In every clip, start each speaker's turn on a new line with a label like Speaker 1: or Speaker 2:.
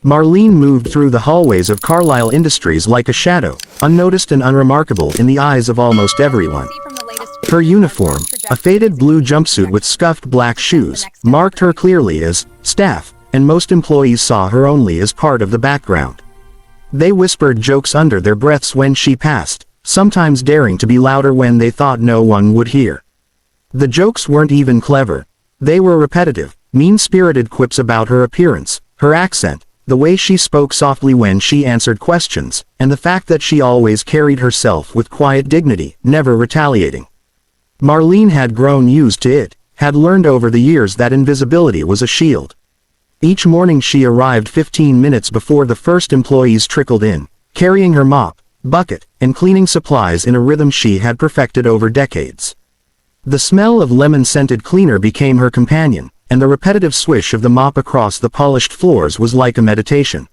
Speaker 1: Marlene moved through the hallways of Carlisle Industries like a shadow, unnoticed and unremarkable in the eyes of almost everyone. Her uniform, a faded blue jumpsuit with scuffed black shoes, marked her clearly as staff, and most employees saw her only as part of the background. They whispered jokes under their breaths when she passed, sometimes daring to be louder when they thought no one would hear. The jokes weren't even clever. They were repetitive, mean-spirited quips about her appearance, her accent, the way she spoke softly when she answered questions, and the fact that she always carried herself with quiet dignity, never retaliating. Marlene had grown used to it, had learned over the years that invisibility was a shield. Each morning she arrived 15 minutes before the first employees trickled in, carrying her mop, bucket, and cleaning supplies in a rhythm she had perfected over decades. The smell of lemon-scented cleaner became her companion, and the repetitive swish of the mop across the polished floors was like a meditation.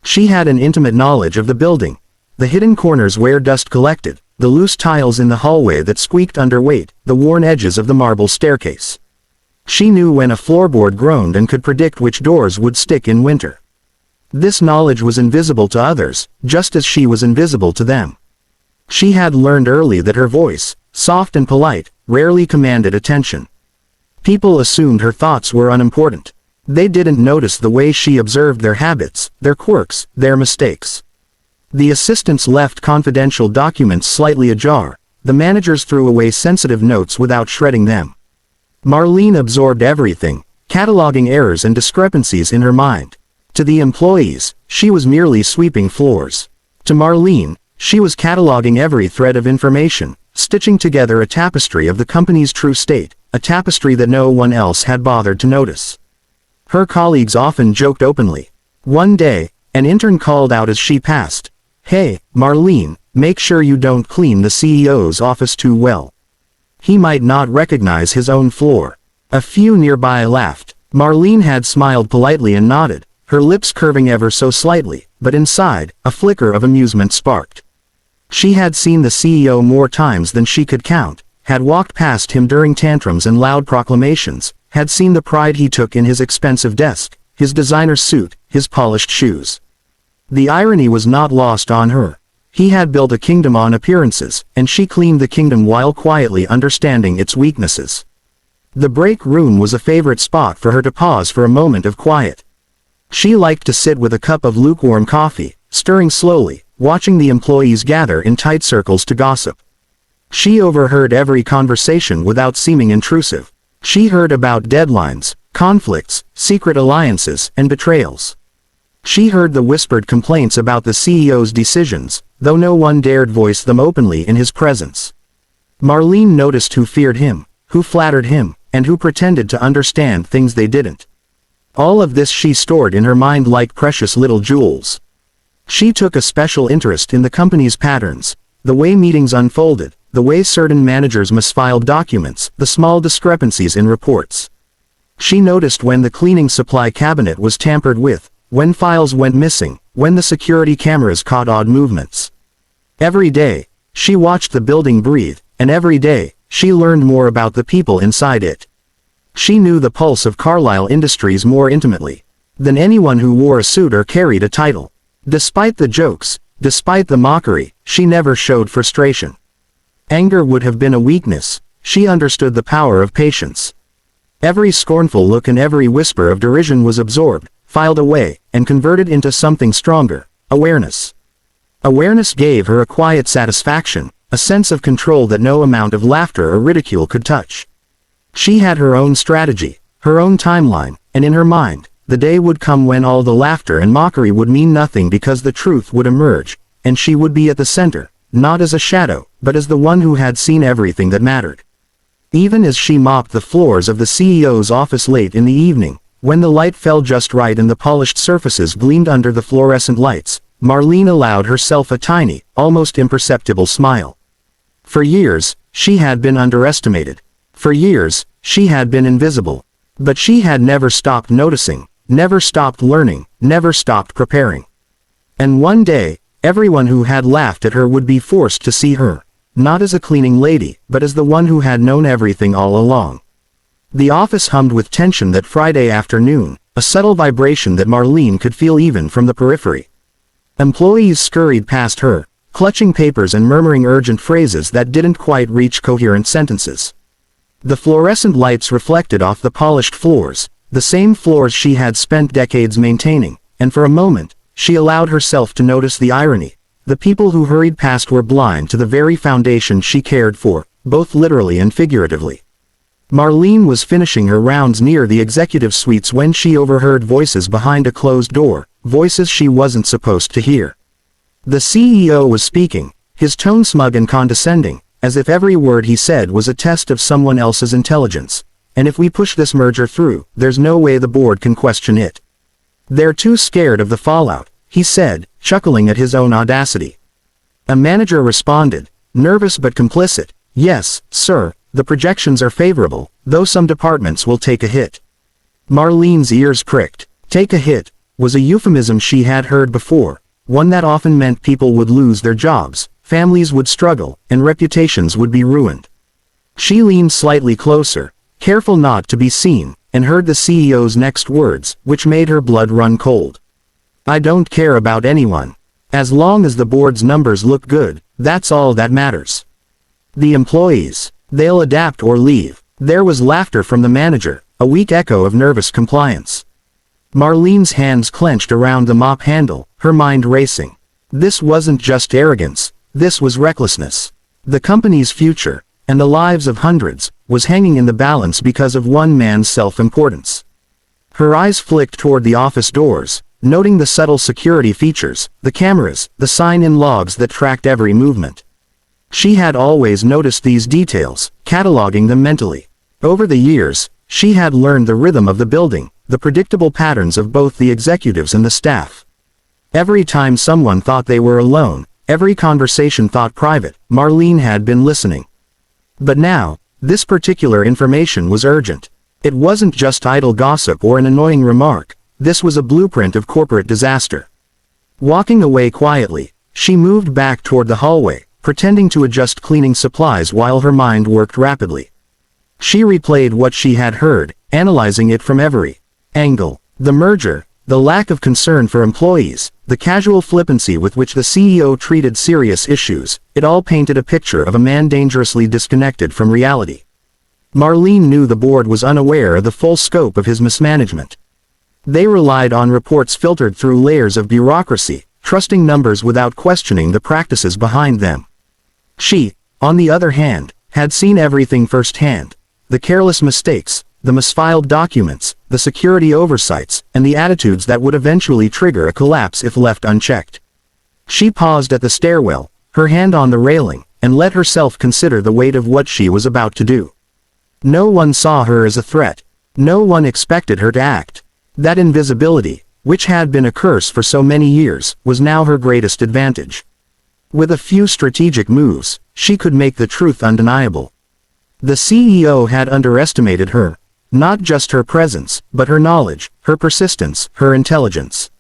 Speaker 1: She had an intimate knowledge of the building, the hidden corners where dust collected, the loose tiles in the hallway that squeaked under weight, the worn edges of the marble staircase. She knew when a floorboard groaned and could predict which doors would stick in winter. This knowledge was invisible to others, just as she was invisible to them. She had learned early that her voice, soft and polite, rarely commanded attention. People assumed her thoughts were unimportant. They didn't notice the way she observed their habits, their quirks, their mistakes. The assistants left confidential documents slightly ajar. The managers threw away sensitive notes without shredding them. Marlene absorbed everything, cataloging errors and discrepancies in her mind. To the employees, she was merely sweeping floors. To Marlene, she was cataloging every thread of information, stitching together a tapestry of the company's true state, a tapestry that no one else had bothered to notice. Her colleagues often joked openly. One day, an intern called out as she passed, "Hey, Marlene, make sure you don't clean the CEO's office too well. He might not recognize his own floor." A few nearby laughed. Marlene had smiled politely and nodded, her lips curving ever so slightly, but inside, a flicker of amusement sparked. She had seen the CEO more times than she could count, had walked past him during tantrums and loud proclamations, had seen the pride he took in his expensive desk, his designer suit, his polished shoes. The irony was not lost on her. He had built a kingdom on appearances, and she cleaned the kingdom while quietly understanding its weaknesses. The break room was a favorite spot for her to pause for a moment of quiet. She liked to sit with a cup of lukewarm coffee, stirring slowly, watching the employees gather in tight circles to gossip. She overheard every conversation without seeming intrusive. She heard about deadlines, conflicts, secret alliances, and betrayals. She heard the whispered complaints about the CEO's decisions, though no one dared voice them openly in his presence. Marlene noticed who feared him, who flattered him, and who pretended to understand things they didn't. All of this she stored in her mind like precious little jewels. She took a special interest in the company's patterns, the way meetings unfolded, the way certain managers misfiled documents, the small discrepancies in reports. She noticed when the cleaning supply cabinet was tampered with, when files went missing, when the security cameras caught odd movements. Every day, she watched the building breathe, and every day, she learned more about the people inside it. She knew the pulse of Carlisle Industries more intimately than anyone who wore a suit or carried a title. Despite the jokes, despite the mockery, she never showed frustration. Anger would have been a weakness. She understood the power of patience. Every scornful look and every whisper of derision was absorbed, filed away, and converted into something stronger: awareness. Awareness gave her a quiet satisfaction, a sense of control that no amount of laughter or ridicule could touch. She had her own strategy, her own timeline, and in her mind, the day would come when all the laughter and mockery would mean nothing because the truth would emerge, and she would be at the center, not as a shadow, but as the one who had seen everything that mattered. Even as she mopped the floors of the CEO's office late in the evening, when the light fell just right and the polished surfaces gleamed under the fluorescent lights, Marlene allowed herself a tiny, almost imperceptible smile. For years, she had been underestimated. For years, she had been invisible. But she had never stopped noticing, never stopped learning, never stopped preparing. And one day, everyone who had laughed at her would be forced to see her, not as a cleaning lady, but as the one who had known everything all along. The office hummed with tension that Friday afternoon, a subtle vibration that Marlene could feel even from the periphery. Employees scurried past her, clutching papers and murmuring urgent phrases that didn't quite reach coherent sentences. The fluorescent lights reflected off the polished floors, the same floors she had spent decades maintaining, and for a moment, she allowed herself to notice the irony. The people who hurried past were blind to the very foundation she cared for, both literally and figuratively. Marlene was finishing her rounds near the executive suites when she overheard voices behind a closed door, voices she wasn't supposed to hear. The CEO was speaking, his tone smug and condescending, as if every word he said was a test of someone else's intelligence. And if we push this merger through, there's no way the board can question it. They're too scared of the fallout, he said, chuckling at his own audacity. A manager responded, nervous but complicit, yes, sir, the projections are favorable, though some departments will take a hit. Marlene's ears pricked. Take a hit was a euphemism she had heard before, one that often meant people would lose their jobs, families would struggle, and reputations would be ruined. She leaned slightly closer, careful not to be seen, and heard the CEO's next words, which made her blood run cold. I don't care about anyone. As long as the board's numbers look good, that's all that matters. The employees, they'll adapt or leave. There was laughter from the manager, a weak echo of nervous compliance. Marlene's hands clenched around the mop handle, her mind racing. This wasn't just arrogance, this was recklessness. The company's future, and the lives of hundreds, was hanging in the balance because of one man's self-importance. Her eyes flicked toward the office doors, noting the subtle security features, the cameras, the sign-in logs that tracked every movement. She had always noticed these details, cataloging them mentally. Over the years, she had learned the rhythm of the building, the predictable patterns of both the executives and the staff. Every time someone thought they were alone, every conversation thought private, Marlene had been listening. But now, this particular information was urgent. It wasn't just idle gossip or an annoying remark, this was a blueprint of corporate disaster. Walking away quietly, she moved back toward the hallway, pretending to adjust cleaning supplies while her mind worked rapidly. She replayed what she had heard, analyzing it from every angle. The merger, the lack of concern for employees, the casual flippancy with which the CEO treated serious issues, it all painted a picture of a man dangerously disconnected from reality. Marlene knew the board was unaware of the full scope of his mismanagement. They relied on reports filtered through layers of bureaucracy, trusting numbers without questioning the practices behind them. She, on the other hand, had seen everything firsthand. The careless mistakes, the misfiled documents, the security oversights, and the attitudes that would eventually trigger a collapse if left unchecked. She paused at the stairwell, her hand on the railing, and let herself consider the weight of what she was about to do. No one saw her as a threat. No one expected her to act. That invisibility, which had been a curse for so many years, was now her greatest advantage. With a few strategic moves, she could make the truth undeniable. The CEO had underestimated her. Not just her presence, but her knowledge, her persistence, her intelligence.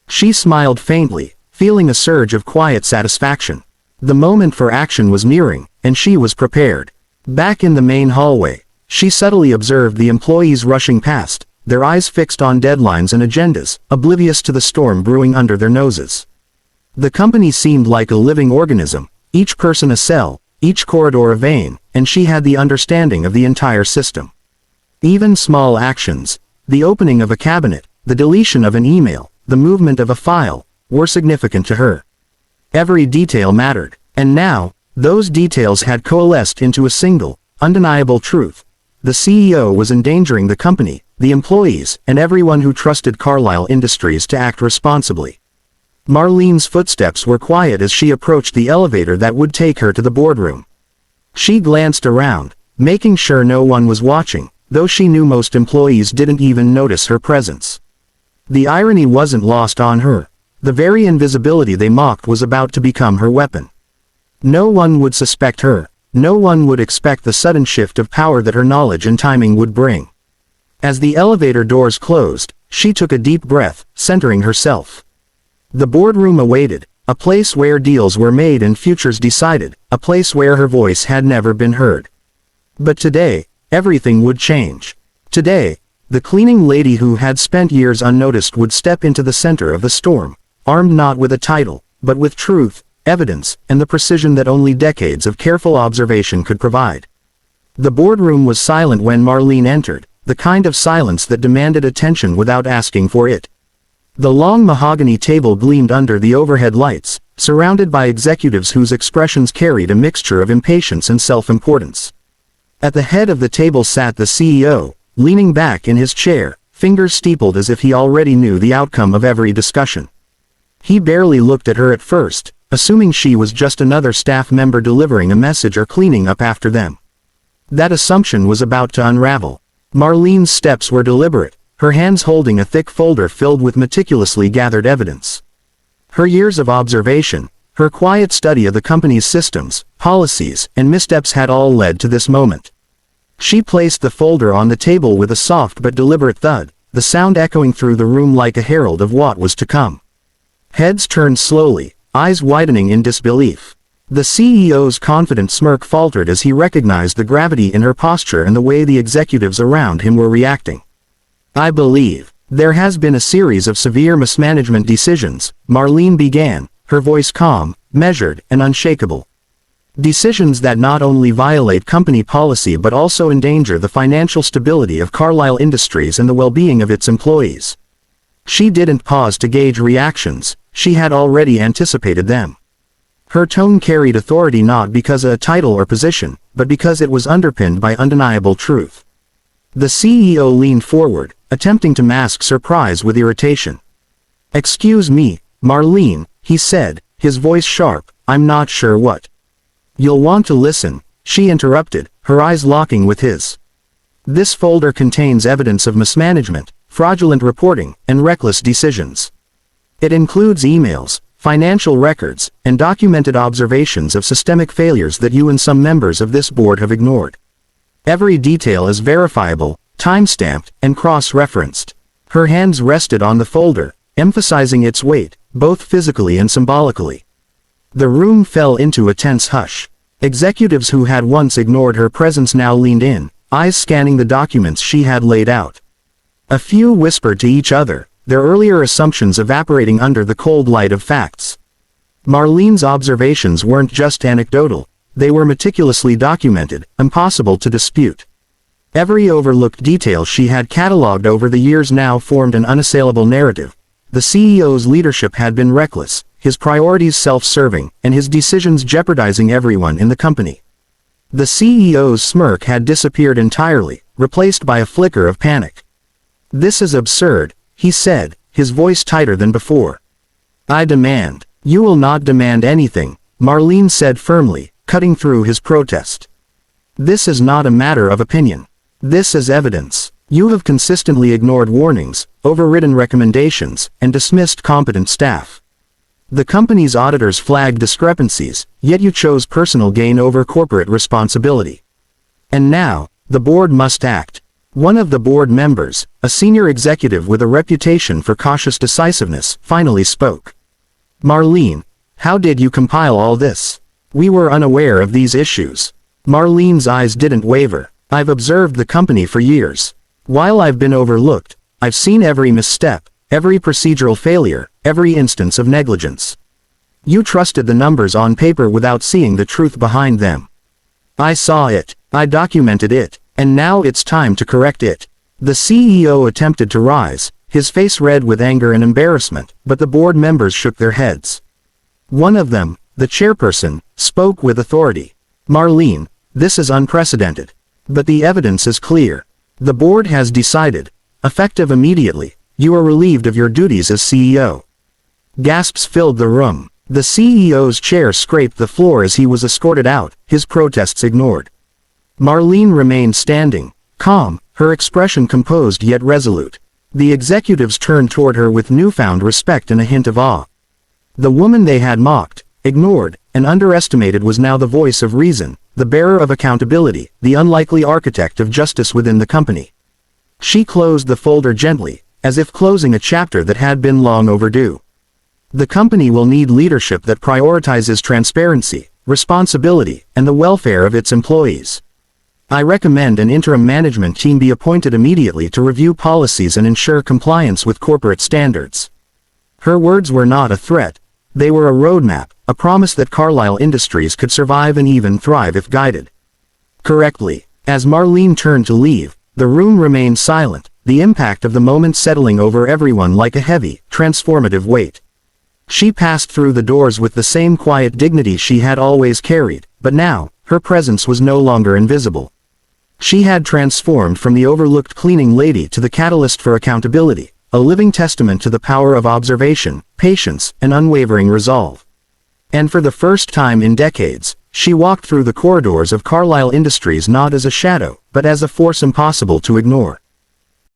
Speaker 1: She smiled faintly, feeling a surge of quiet satisfaction. The moment for action was nearing, and she was prepared. Back in the main hallway, she subtly observed the employees rushing past, their eyes fixed on deadlines and agendas, oblivious to the storm brewing under their noses. The company seemed like a living organism, each person a cell, each corridor a vein, and she had the understanding of the entire system. Even small actions, the opening of a cabinet, the deletion of an email, the movement of a file, were significant to her. Every detail mattered, and now, those details had coalesced into a single, undeniable truth. The CEO was endangering the company, the employees, and everyone who trusted Carlyle Industries to act responsibly. Marlene's footsteps were quiet as she approached the elevator that would take her to the boardroom. She glanced around, making sure no one was watching, though she knew most employees didn't even notice her presence. The irony wasn't lost on her. The very invisibility they mocked was about to become her weapon. No one would suspect her. No one would expect the sudden shift of power that her knowledge and timing would bring. As the elevator doors closed, she took a deep breath, centering herself. The boardroom awaited, a place where deals were made and futures decided, a place where her voice had never been heard. But today, everything would change. Today, the cleaning lady who had spent years unnoticed would step into the center of the storm, armed not with a title, but with truth, evidence, and the precision that only decades of careful observation could provide. The boardroom was silent when Marlene entered, the kind of silence that demanded attention without asking for it. The long mahogany table gleamed under the overhead lights, surrounded by executives whose expressions carried a mixture of impatience and self-importance. At the head of the table sat the CEO, leaning back in his chair, fingers steepled as if he already knew the outcome of every discussion. He barely looked at her at first, assuming she was just another staff member delivering a message or cleaning up after them. That assumption was about to unravel. Marlene's steps were deliberate, her hands holding a thick folder filled with meticulously gathered evidence. Her years of observation, her quiet study of the company's systems, policies, and missteps had all led to this moment. She placed the folder on the table with a soft but deliberate thud, the sound echoing through the room like a herald of what was to come. Heads turned slowly, eyes widening in disbelief. The CEO's confident smirk faltered as he recognized the gravity in her posture and the way the executives around him were reacting. "I believe there has been a series of severe mismanagement decisions," Marlene began, her voice calm, measured, and unshakable. "Decisions that not only violate company policy but also endanger the financial stability of Carlyle Industries and the well-being of its employees." She didn't pause to gauge reactions, she had already anticipated them. Her tone carried authority not because of a title or position, but because it was underpinned by undeniable truth. The CEO leaned forward, attempting to mask surprise with irritation. "Excuse me, Marlene," he said, his voice sharp, "I'm not sure what you'll want to listen," she interrupted, her eyes locking with his. "This folder contains evidence of mismanagement, fraudulent reporting, and reckless decisions. It includes emails, financial records, and documented observations of systemic failures that you and some members of this board have ignored. Every detail is verifiable, time-stamped, and cross-referenced." Her hands rested on the folder, emphasizing its weight, both physically and symbolically. The room fell into a tense hush. Executives who had once ignored her presence now leaned in, eyes scanning the documents she had laid out. A few whispered to each other, their earlier assumptions evaporating under the cold light of facts. Marlene's observations weren't just anecdotal, they were meticulously documented, impossible to dispute. Every overlooked detail she had catalogued over the years now formed an unassailable narrative. The CEO's leadership had been reckless, his priorities self-serving, and his decisions jeopardizing everyone in the company. The CEO's smirk had disappeared entirely, replaced by a flicker of panic. "This is absurd," he said, his voice tighter than before. "I demand." "You will not demand anything," Marlene said firmly, cutting through his protest. "This is not a matter of opinion. This is evidence. You have consistently ignored warnings, overridden recommendations, and dismissed competent staff. The company's auditors flagged discrepancies, yet you chose personal gain over corporate responsibility. And now, the board must act." One of the board members, a senior executive with a reputation for cautious decisiveness, finally spoke. "Marlene, how did you compile all this? We were unaware of these issues." Marlene's eyes didn't waver. "I've observed the company for years. While I've been overlooked, I've seen every misstep, every procedural failure, every instance of negligence. You trusted the numbers on paper without seeing the truth behind them. I saw it, I documented it, and now it's time to correct it." The CEO attempted to rise, his face red with anger and embarrassment, but the board members shook their heads. One of them, the chairperson, spoke with authority. "Marlene, this is unprecedented. But the evidence is clear. The board has decided, effective immediately, you are relieved of your duties as CEO." Gasps filled the room. The CEO's chair scraped the floor as he was escorted out, his protests ignored. Marlene remained standing, calm, her expression composed yet resolute. The executives turned toward her with newfound respect and a hint of awe. The woman they had mocked, ignored, and underestimated was now the voice of reason, the bearer of accountability, the unlikely architect of justice within the company. She closed the folder gently, as if closing a chapter that had been long overdue. The company will need leadership that prioritizes transparency, responsibility, and the welfare of its employees. I recommend an interim management team be appointed immediately to review policies and ensure compliance with corporate standards. Her words were not a threat. They were a roadmap, a promise that Carlyle Industries could survive and even thrive if guided correctly. As Marlene turned to leave, the room remained silent, the impact of the moment settling over everyone like a heavy, transformative weight. She passed through the doors with the same quiet dignity she had always carried, but now, her presence was no longer invisible. She had transformed from the overlooked cleaning lady to the catalyst for accountability, a living testament to the power of observation, patience, and unwavering resolve. And for the first time in decades, she walked through the corridors of Carlyle Industries not as a shadow, but as a force impossible to ignore.